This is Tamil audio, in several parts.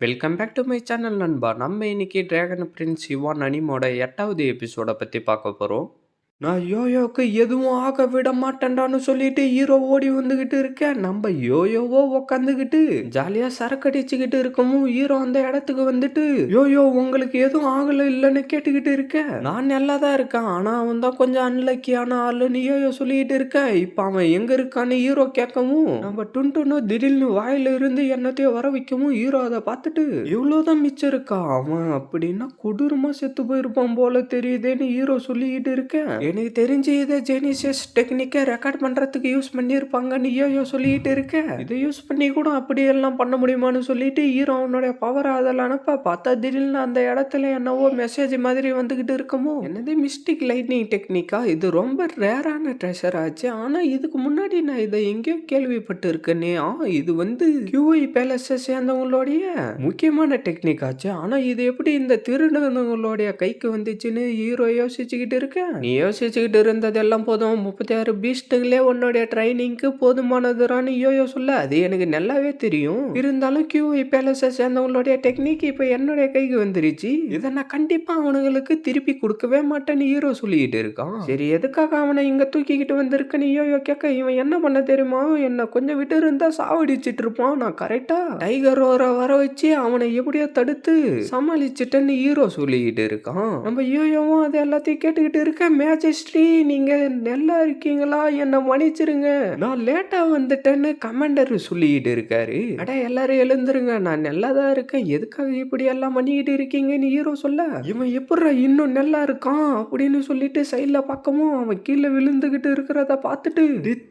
Welcome back to my channel நண்பா. நம்ம இன்னைக்கு டிராகன் பிரின்ஸ் இவான் அனிமோட 8வது எபிசோட பத்தி பார்க்க போறோம். நான் யோயோக்கு எதுவும் ஆக விட மாட்டேன்டான்னு சொல்லிட்டு ஹீரோ ஓடி வந்துகிட்டு இருக்கேன். நம்ம யோயோவோ உக்காந்துக்கிட்டு ஜாலியா சரக்கடிச்சுக்கிட்டு இருக்கவும் ஹீரோ அந்த இடத்துக்கு வந்துட்டு யோயோ உங்களுக்கு எதுவும் ஆகல இல்லைன்னு கேட்டுக்கிட்டு இருக்கேன். நான் நல்லா தான் இருக்கேன், ஆனா அவன் தான் கொஞ்சம் அன்லக்கியான ஆளுன்னு யோயோ சொல்லிட்டு இருக்கேன். இப்ப அவன் எங்க இருக்கான்னு ஹீரோ கேட்கவும் நம்ம டுன்டுன்னு திடீர்னு வாயில இருந்து என்னத்தையும் வர வைக்கவும் ஹீரோ அதை பார்த்துட்டு இவ்வளவுதான் மிச்சம் இருக்கா அவன் அப்படின்னா கொடூரமா செத்து போயிருப்பான் போல தெரியுதேன்னு ஹீரோ சொல்லிக்கிட்டு இருக்கேன். எனக்கு தெரிஞ்சு இதை ஜெனிசியஸ் டெக்னிக்கை ரெக்கார்ட் பண்றதுக்கு யூஸ் பண்ணியிருப்பாங்கன்னு யோயோ சொல்லிட்டு இருக்கேன். இதை யூஸ் பண்ணி கூட அப்படியெல்லாம் பண்ண முடியுமான்னு சொல்லிட்டு ஹீரோ அவனுடைய பவர் அதில் அனுப்ப பார்த்தா திடீர்னு அந்த இடத்துல என்னவோ மெசேஜ் மாதிரி வந்துகிட்டு இருக்கமோ. என்னது மிஸ்டிக் லைட்னிங் டெக்னிக்கா? இது ரொம்ப ரேரான ட்ரெஷர் ஆச்சு, ஆனா இதுக்கு முன்னாடி நான் இதை எங்கேயோ கேள்விப்பட்டு இருக்கேனே. இது வந்து QI பேலஸை சேர்ந்தவங்களுடைய முக்கியமான டெக்னிக் ஆச்சு, ஆனா இது எப்படி இந்த திருடனுங்களுடைய கைக்கு வந்துச்சுன்னு ஹீரோ யோசிச்சுக்கிட்டு இருக்கேன். நீ யோசிச்சுக்கிட்டு இருந்ததெல்லாம் போதும், 36 பீஸ்டுகளே உன்னுடைய ட்ரைனிங்க்கு போதுமானதுரான்னு யோயோ சொல்ல அது எனக்கு நல்லாவே தெரியும். இருந்தாலும் QI பேலஸை சேர்ந்தவங்களுடைய டெக்னிக் இப்போ என்னுடைய கைக்கு வந்துருச்சு, இதை நான் கண்டிப்பா அவனுங்களுக்கு திருப்பி கொடுக்கவே மாட்டேன்னு ஹீரோ சொல்லிட்டு இருக்கான். சரி எதுக்காக அவனை இங்க தூக்கிக்கிட்டு வந்திருக்கன்னு யோயோ கேட்க இவன் என்ன பண்ண தெரியுமா, என்ன கொஞ்சம் விட்டு இருந்தா சாவடிச்சிட்டு இருப்பான், நான் கரெக்டா டைகர் வர வச்சு அவனை எப்படியோ தடுத்து சமாளிச்சிட்டேன்னு ஹீரோ சொல்லிக்கிட்டு இருக்கான். நம்ம யோயோவும் அது எல்லாத்தையும் கேட்டுக்கிட்டு இருக்க மேஜஸ்ட்ரி நீங்க நல்லா இருக்கீங்களா, என்ன மன்னிச்சிருங்க நான் லேட்டா வந்துட்டேன்னு கமாண்டர் சொல்லிட்டு இருக்காரு. அட எல்லாரும் எழுந்துருங்க, நான் நல்லா தான் இருக்கேன், எதுக்காக இப்படி எல்லாம் பண்ணிக்கிட்டு இருக்கீங்கன்னு ஹீரோ சொல்ல இவன் எப்படா இன்னும் நல்லா இருக்கான் அப்படின்னு சொல்லிட்டு சைட்ல பக்கமும் அவன் கீழே விழுந்துகிட்டு இருக்கிறத பார்த்துட்டு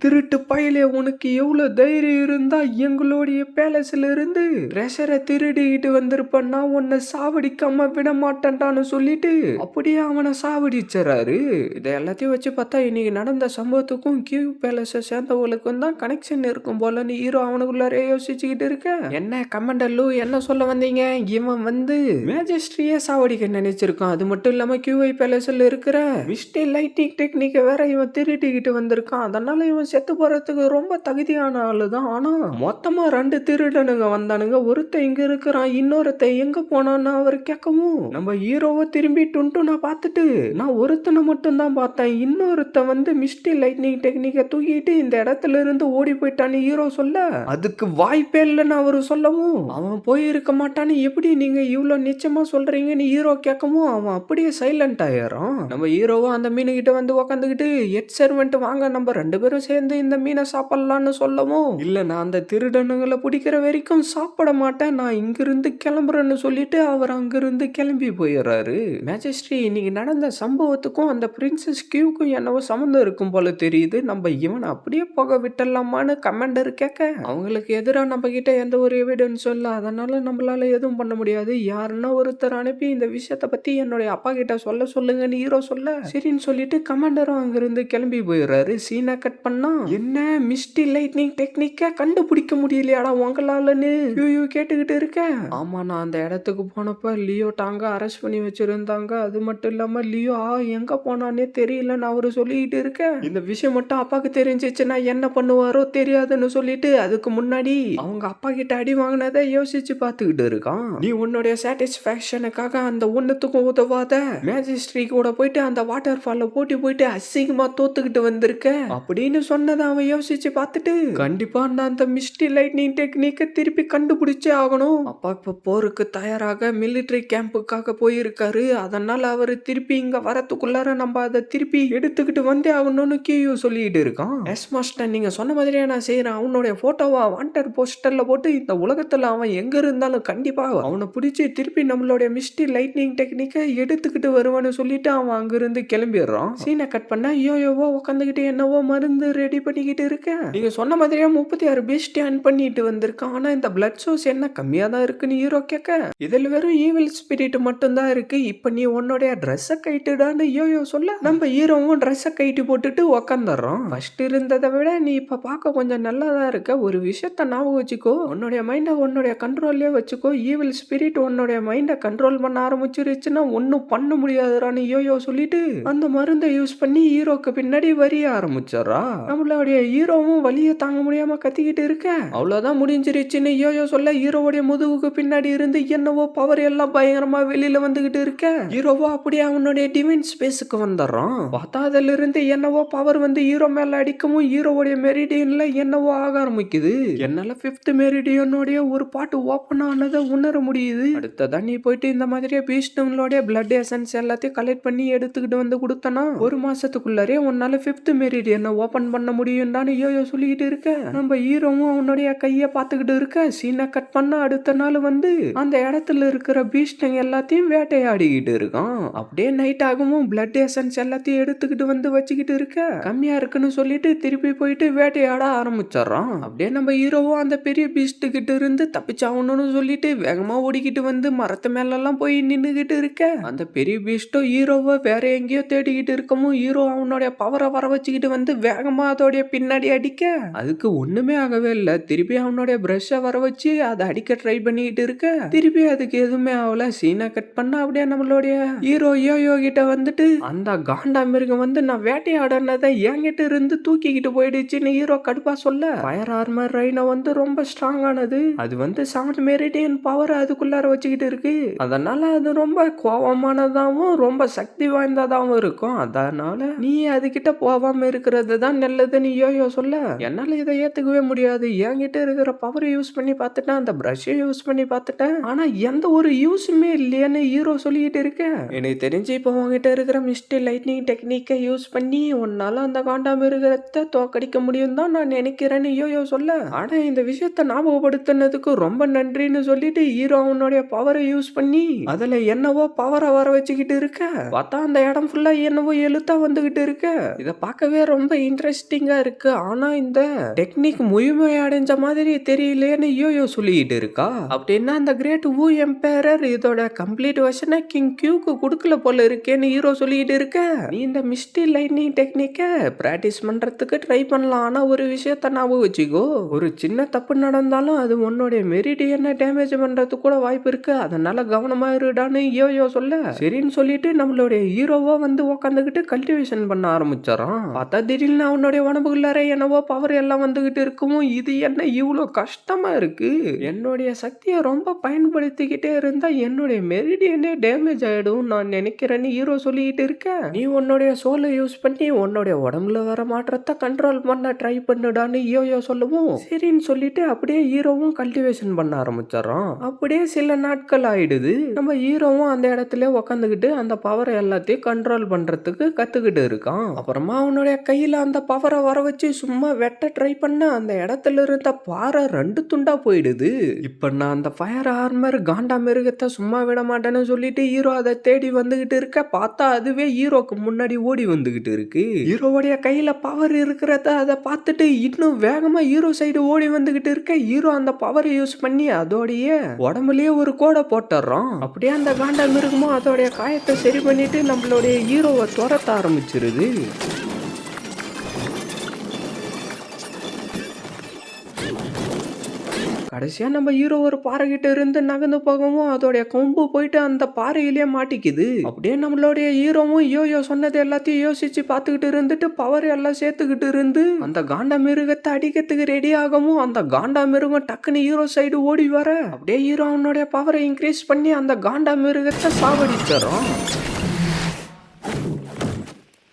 திருட்டு பயலே உனக்கு எவ்வளவு தைரியம் இருந்தா எங்களுடைய பேலஸ்ல இருந்து ட்ரெஷரை திருடிக்கிட்டு வந்திருப்பேன்னா உன்னை சாவடிக்காம விட மாட்டேன்டான்னு சொல்லிட்டு அப்படியே அவனை சாவடிச்சாரு. இதை எல்லாத்தையும் வச்சு பார்த்தா இன்னைக்கு நடந்த சம்பவத்துக்கும் கியூ பேலஸை சேர்ந்தவங்களுக்கும் தான் கனெக்ஷன் இருக்கும் போலன்னு ஹீரோ அவனுக்குள்ளாரே யோசிச்சுக்கிட்டு இருக்க. என்ன கமாண்டர் என்ன சொல்ல வந்தீங்க, இவன் வந்து மேஜஸ்ட்ரியே சாவடிக்க நினைச்சிருக்கான், அது மட்டும் இல்லாம QI பேலஸ்ல இருக்கிற மிஸ்டி லைட்டிங் டெக்னிக்கை வேற இவன் திருட்டிக்கிட்டு வந்திருக்கான், அதனால இவன் செத்து போறதுக்கு ரொம்ப தகுதியான ஆளு தான். ஆனா மொத்தமா 2 திருடனுங்க வந்தானுங்க, ஒருத்த இங்க இருக்கிறான் இன்னொருத்த எங்க போனான்னு அவர் கேட்கவும் நம்ம ஹீரோவை திரும்பி டுன்டுனா பார்த்துட்டு நான் ஒருத்தனை மட்டும் தான் பார்த்தேன், இன்னொருத்த வந்து மிஸ்டி லைட்னிங் டெக்னிக்கை தூக்கிட்டு இந்த இடத்துல இருந்து ஓடி போயிட்டான்னு ஹீரோ சொல்ல அதுக்கு வாய்ப்பே இல்லைன்னு அவரு சொல்லவும் அவன் போயிருக்க மாட்டான்னு எப்படி நீங்க இவ்வளவு நிச்சயமா சொல்றீங்கன்னு ஹீரோ கேட்கவும் அவன் அப்படியே சைலண்ட் ஆயிரும். நம்ம ஹீரோவும் அந்த மீனு கிட்ட வந்து உக்காந்துக்கிட்டு ஹெட் சர்வெண்ட் வாங்க நம்ம 2 பேரும் சேர்ந்து இந்த மீனை சாப்பிடலான்னு சொல்லவும் இல்ல நான் அந்த திருடனுங்களை பிடிக்கிற வரைக்கும் சாப்பிட மாட்டேன், நான் இங்கிருந்து கிளம்புறேன்னு சொல்லிட்டு அவர் அங்கிருந்து கிளம்பி போயிடுறாரு. மேஜஸ்ட்ரி இன்னைக்கு நடந்த சம்பவத்துக்கும் அந்த பிரின்சஸ் கியூக்கும் என்னவோ சம்மந்தம் இருக்கும் போல தெரியுது, நம்ம இவனை அப்படியே போக விட்டலாமான்னு கமாண்டர் கேட்க அவங்களுக்கு எதிராக நம்ம கிட்ட எந்த ஒரு எவிடன்ஸும் இல்லை, அதனால நம்மளால எதுவும் பண்ண முடியாது, யாருன்னா ஒருத்தர் அனுப்பி இந்த விஷயத்த பத்தி என்னுடைய அப்பா கிட்ட சொல்லுங்கன்னு ஹீரோ சொல்ல சரின்னு சொல்லிட்டு கமாண்டரும் அங்கிருந்து கிளம்பி போயிடுறாரு. சீனை கட் பண்ணா என்ன மிஸ்டி லைட்னிங் டெக்னிக்கை கண்டுபிடிக்க முடியலையாடா உங்களாலன்னு யூ கேட்டுக்கிட்டு இருக்கேன். ஆமா நான் அந்த இடத்துக்கு போனப்ப லியோ டாங்க அரெஸ்ட் பண்ணி வச்சிருந்தாங்க, அது மட்டும் இல்லாம லியோ எங்க போனானே தெரியலன்னு அவரு சொல்லிட்டு இருக்க, இந்த விஷயம் மட்டும் அப்பாக்கு தெரிஞ்சிச்சுன்னா என்ன பண்ணுவாரோ தெரியாதுன்னு சொல்லிட்டு அதுக்கு முன்னாடி அவங்க அப்பா கிட்ட அடி வாங்கினதை யோசிச்சு பார்த்துக்கிட்டு இருக்கான். நீ உன்னுடைய சாட்டிஸ்பாக்சனுக்காக அந்த ஒண்ணுத்துக்கும் உதவாத மேஜிஸ்ட்ரி கூட போயிட்டு அந்த வாட்டர் ஃபால்ல போயிட்டு அசிங்கமா தோத்துக்கிட்டு வந்திருக்க அப்படின்னு சொன்னதை அவன் யோசிச்சு பார்த்துட்டு கண்டிப்பா நான் அந்த மிஸ்டி லைட்னிங் டெக்னிக்கை திருப்பி கண்டுபிடிச்சே ஆகணும், அப்பா இப்ப போருக்கு தயாராக மிலிட்டரி கேம்புக்காக போயிருக்காரு, அதனால அவரு திருப்பி இங்க வரத்துக்குள்ளார நம்ம அதை திருப்பி எடுத்துக்கிட்டு வந்தே ஆகணும்னு கியூ சொல்லிட்டு இருக்கான். எஸ் மாஸ்டர் நீங்க சொன்ன மாதிரியே நான் செய்யறேன், அவனுடைய போட்டோவா வாண்டட் போஸ்டர்ல போட்டு இந்த உலகத்துல அவன் எங்க இருந்தாலும் கண்டிப்பா அவனை பிடிச்சி திருப்பி நம்மளுடைய மிஸ்டி லைட்னிங் டெக்னிக்கை எடுத்துக்கிட்டு வருவான்னு சொல்லிட்டு அவன் அங்கிருந்து கிளம்பிடுறான். சீனை கட் பண்ண யோயோவோ உட்காந்துக்கிட்டு என்னவோ மருந்து ரெடி பண்ணிக்கிட்டு இருக்கேன். நீங்க சொன்ன மாதிரியே 36 பீஸ்ட் ஆன் பண்ணிட்டு வந்திருக்கான், ஆனா இந்த பிளட் சோர்ஸ் என்ன கம்மியா தான் இருக்குன்னு ஹீரோ கேட்க இதுல வெறும் ஈவில் ஸ்பிரிட் மட்டும் தான் இருக்கு, இப்ப நீ உன்னுடைய ட்ரெஸ்ஸை கைட்டுடான்னு யோயோ சொல்ல நம்ம ஹீரோவும் ட்ரெஸ்ஸை கைட்டி போட்டுட்டு உக்காந்துடுறோம். ஃபர்ஸ்ட் இருந்ததை விட நீ இப்ப பார்க்க கொஞ்சம் நல்லாதான் இருக்க. ஒரு விஷயத்த ஞாபகம் வச்சுக்கோ, உன்னுடைய மைண்டை உன்னுடைய கண்ட்ரோல்லே வச்சுக்கோ. ஈவில் ஸ்பிரிட் உன்னுடைய மைண்டை கண்ட்ரோல் பண்ண ஆரம்பிச்சிருச்சுன்னா ஒன்னும் பண்ண முடியாதுறான்னு யோயோ சொல்லிட்டு அந்த மருந்தை யூஸ் பண்ணி ஹீரோக்கு பின்னாடி வரிய ஆரம்பிச்சிடறா. நம்மளுடைய ஹீரோவும் வலியை தாங்க முடியாம கத்திக்கிட்டு இருக்க. அவ்வளவுதான் முடிஞ்சிருச்சுன்னு யோயோ சொல்ல ஹீரோவுடைய முதுகுக்கு பின்னாடி இருந்து என்னவோ பவர் எல்லாம் பயங்கரமா வெளியில வந்துகிட்டு இருக்க. ஹீரோவோ அப்படியே அவனுடைய டிவைன் ஸ்பேஸுக்கு வந்துடுறான். பார்த்தா அதுல இருந்து என்னவோ பவர் வந்து ஹீரோ மேல அடிக்கவும் ஹீரோவுடைய மெரிடியன்ல என்னவோ ஆக ஆரம்பிக்குது. என்னால 5th மெரிடியனுடைய ஒரு பாட்டு ஓப்பன் ஆனதை உணர முடியுது. அடுத்ததான் நீ போயிட்டு இந்த மாதிரியே பீஸ்டோன்லோடைய பிளட் எசன்ஸ் எல்லாத்தையும் கலெக்ட் பண்ணி எடுத்துக்கிட்டு வந்து கொடுத்தனா 1 மாசத்துக்குள்ளரே உன்னால 5th மெரிடியனை ஓபன் பண்ண முடியும்டான்னு யோயோ சொல்லிக்கிட்டு இருக்க. நம்ம ஹீரோவும் அவனுடைய கையை பார்த்துக்கிட்டு இருக்க. சீனை கட் பண்ண அடுத்த நாள் வந்து அந்த இடத்துல இருக்கிற பீஸ்டங்க எல்லாத்தையும் வேட்டையாடிக்கிட்டு இருக்கான். அப்படியே நைட் ஆகவும் பிளட் எசன்ஸ் எல்லாத்தையும் எடுத்துக்கிட்டு வந்து வச்சுக்கிட்டு இருக்க. கம்மியா இருக்குன்னு சொல்லிட்டு திருப்பி போயிட்டு வேட்டையாட ஆரம்பிச்சிடறான். அப்படியே நம்ம ஹீரோவும் அந்த பெரிய பீஸ்ட் கிட்ட இருந்து தப்பிச்சாகணும்னு சொல்லிட்டு வேகமா ஓடிக்கிட்டு வந்து மரத்து மேல எல்லாம் போய் நின்னுகிட்டு இருக்க. அந்த பெரிய பீஸ்டோ ஹீரோவை வேற எங்கேயோ தேடிக்கிட்டு இருக்கவும் ஹீரோ அவனுடைய பவரை வர வச்சுக்கிட்டு வந்து வேகமா அதோடைய பின்னாடி அடிக்க அதுக்கு ஒண்ணுமே ஆகவே இல்லை. திருப்பி அவனுடைய பிரஷை வர வச்சு அதை அடிக்க ட்ரை பண்ணிக்கிட்டு இருக்க. திருப்பி அதுக்கு எதுவுமே ஆகல. சீனை கட் பண்ண அப்படியே நம்மளுடைய ஹீரோ யோயோ கிட்ட வந்துட்டு அந்த காண்டா மிருகம் வந்து நான் வேட்டையாடனதை என்கிட்ட இருந்து தூக்கிக்கிட்டு போயிடுச்சுன்னு ஹீரோ கடுப்பா சொல்ல, ஃபயர் ஆர்மர் ரைனோ வந்து ரொம்ப ஸ்ட்ராங் ஆனது. அது வந்து 7 மெரிடியன் பவர் அதுக்குள்ளார வச்சுக்கிட்டு இருக்கு. அதனால அது ரொம்ப கோபமானதாகவும் ரொம்ப சக்தி வாய்ந்ததாகவும் இருக்கும். அதனால நீ அதுகிட்ட போகாம இருக்கிறது தான் நல்லதுன்னு யோயோ சொல்ல, என்னால இதை ஏத்துக்கவே முடியாது. என்கிட்ட இருக்கிற பவரை யூஸ் பண்ணி பார்த்துட்டேன், அந்த பிரஷை யூஸ் பண்ணி பார்த்துட்டேன், ஆனா எந்த ஒரு யூஸுமே இல்லையான்னு ஹீரோ சொல்லிட்டு இருக்க. எனக்கு தெரிஞ்சு இப்போ உங்ககிட்ட இருக்கிற மிஸ்டி லைட்னிங் டெக்னிக்கை யூஸ் பண்ணி உன்னால அந்த காண்டா மிருகத்தை தோக்கடிக்க முடியும் தான் நான் நினைக்கிறேன்னு யோயோ சொல்ல, ஆனா இந்த விஷயத்த ஞாபகப்படுத்தினதுக்கு ரொம்ப நன்றின்னு சொல்லிட்டு ஹீரோ அவனுடைய பவரை யூஸ் பண்ணி அதுல என்னவோ பவரை வர வச்சுக்கிட்டு இருக்க. பார்த்தா அந்த இடம் ஃபுல்லா என்னவோ எழுத்தா வந்துகிட்டு இருக்க. இத பார்க்கவே ரொம்ப இன்ட்ரெஸ்டிங்கா இருக்கு. ஆனா இந்த டெக்னிக் முழுமை அடைஞ்ச மாதிரி தெரியலையேன்னு யோயோ சொல்லிட்டு இருக்கா. அப்படின்னா அந்த கிரேட் வூ எம்பரர் இதோட கம்ப்ளீட் வெர்ஷனை கிங் கியூக்கு கொடுக்கல போல இருக்கேன்னு ஹீரோ சொல்லிட்டு இருக்க. நீ இந்த மிஸ்டி லைட்னிங் டெக்னிக்க பிராக்டிஸ் பண்றதுக்கு ட்ரை பண்ணலாம். ஆனா ஒரு விஷயத்த ஞாபகம் வச்சுக்கோ, ஒரு சின்ன தப்பு நடந்தாலும் அது உன்னுடைய மெரிடியனை டேமேஜ் பண்றதுக்கு கூட வாய்ப்பு இருக்கு. அதனால கவனமா இருடான்னு யோயோ சொல்ல, சரின்னு சொல்லிட்டு நம்மளுடைய ஹீரோவா வந்து உக்காந்துக்கிட்டு கல்டிவேஷன் பண்ண ஆரம்பிச்சாரான். பார்த்தா திடீர்னு அவனுடைய உடம்புக்குள்ளார என்னவோ பவர் எல்லாம் வந்துகிட்டு இருக்கவும் இது என்ன இவ்வளோ கஷ்டமா இருக்கு, என்னுடைய சக்தியை ரொம்ப பயன்படுத்திக்கிட்டே இருந்தா என்னுடைய மெரிடியனே டேமேஜ் ஆயிடும் நான் நினைக்கிறேன்னு ஹீரோ சொல்லிட்டு இருக்க. நீ உன்னுடைய சோலை யூஸ் பண்ணி உன்னுடைய உடம்புல வர மாற்றத்தை கண்ட்ரோல் பண்ண ட்ரை பண்ணுடான்னு யோயோ சொல்லவும் சரின்னு சொல்லிட்டு அப்படியே ஹீரோவும் கல்டிவேஷன் பண்ண ஆரம்பிச்சாரான். அப்படியே சில நாட்கள் ஆயிடுது. நம்ம ஹீரோவும் அந்த இடத்துல உக்காந்துக்கிட்டு அந்த பவரை எல்லாத்தையும் கண்ட்ரோல் பண்றதுக்கு கத்துக்கிட்டு இருக்கான். அப்புறமா அவனுடைய கையில அந்த பவரை வர வச்சு சும்மா வெட்ட ட்ரை பண்ண அந்த இடத்துல இருந்த பாறை 2 துண்டா போயிடுது. இப்ப நான் அந்த ஃபயர் ஆர்மர் காண்டா மிருகத்தை சும்மா விட மாட்டேன்னு சொல்லிட்டு ஹீரோ அதை தேடி வந்துகிட்டு இருக்க. பார்த்தா அதுவே ஹீரோக்கு முன்னாடி ஓடி வந்துகிட்டு இருக்கு. ஹீரோவுடைய கையில பவர் இருக்கிறத அதை பார்த்துட்டு இன்னும் வேகமா ஹீரோ சைடு ஓடி வந்துகிட்டு இருக்க. ஹீரோ அந்த பவரை யூஸ் பண்ணி அதோடைய உடம்புலயே ஒரு கோடை போட்டுறான். அப்படியே அந்த காண்டா மிருகமும் அதோடைய காயத்தை சரி பண்ணிட்டு நம்மளுடைய ஹீரோவை துரத்த ஆரம்பிச்சிருது. கடைசியா நம்ம ஹீரோ ஒரு பாறை கிட்ட இருந்து நகர்ந்து போகவும் அதோடைய கொம்பு போயிட்டு அந்த பாறையிலேயே மாட்டிக்குது. அப்படியே நம்மளுடைய ஹீரோவும் யோயோ சொன்னது எல்லாத்தையும் யோசிச்சு பார்த்துக்கிட்டு இருந்துட்டு பவர் எல்லாம் சேர்த்துக்கிட்டு இருந்து அந்த காண்டா மிருகத்தை அடிக்கிறதுக்கு ரெடி ஆகவும் அந்த காண்டா மிருகம் டக்குன்னு ஹீரோ சைடு ஓடி வர அப்படியே ஹீரோ அவனுடைய பவரை இன்க்ரீஸ் பண்ணி அந்த காண்டா மிருகத்தை சாவடிச்சிடறான்.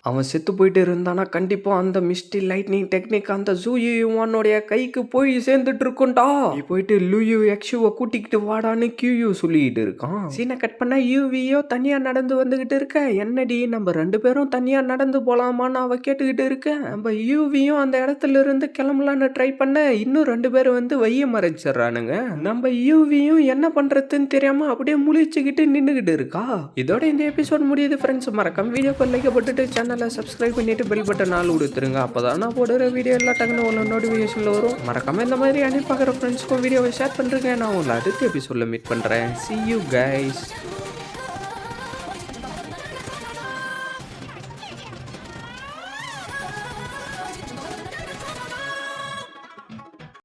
அவன் செத்து போயிட்டு இருந்தானா கண்டிப்பா அந்த மிஸ்டி லைட்னிங் டெக்னிக் அந்த ஜூயுவானுடைய கைக்கு போய் சேர்ந்துட்டு இருக்கும்டா. நீ போயிட்டு லூயு எக்ஷுவை கூட்டிக்கிட்டு வாடான்னு கியூ சொல்லிட்டு இருக்கான். சீனை கட் பண்ண யூவியோ தனியா நடந்து வந்துகிட்டு இருக்க. என்னடி நம்ம 2 பேரும் தனியா நடந்து போலாமான்னு அவ கேட்டுக்கிட்டு இருக்க. நம்ம யூவியும் அந்த இடத்துல இருந்து கிளம்பலான்னு ட்ரை பண்ண இன்னும் 2 பேரும் வந்து வைய மறைச்சிடறானுங்க. நம்ம யூவியும் என்ன பண்றதுன்னு தெரியாம அப்படியே முழிச்சுக்கிட்டு நின்னுகிட்டு இருக்கா. இதோட இந்த எபிசோட் முடியுது ஃப்ரெண்ட்ஸ். மறக்காம வீடியோக்கு லைக் போட்டுட்டு சேனலை சப்ஸ்கிரைப் பண்ணிட்டு பெல் பட்டன் ஆல் கொடுத்துருங்க. அப்பதான் நான் போடுற வீடியோ எல்லாம் டக்குன்னு ஒரு நோட்டிஃபிகேஷன்ல வரும். மறக்காம இந்த மாதிரி அனுப்பி பார்க்குற ஃப்ரெண்ட்ஸ்க்கும் வீடியோவை ஷேர் பண்றேங்க. நான் உங்களை அடுத்த எபிசோட்ல மீட் பண்றேன். See you guys.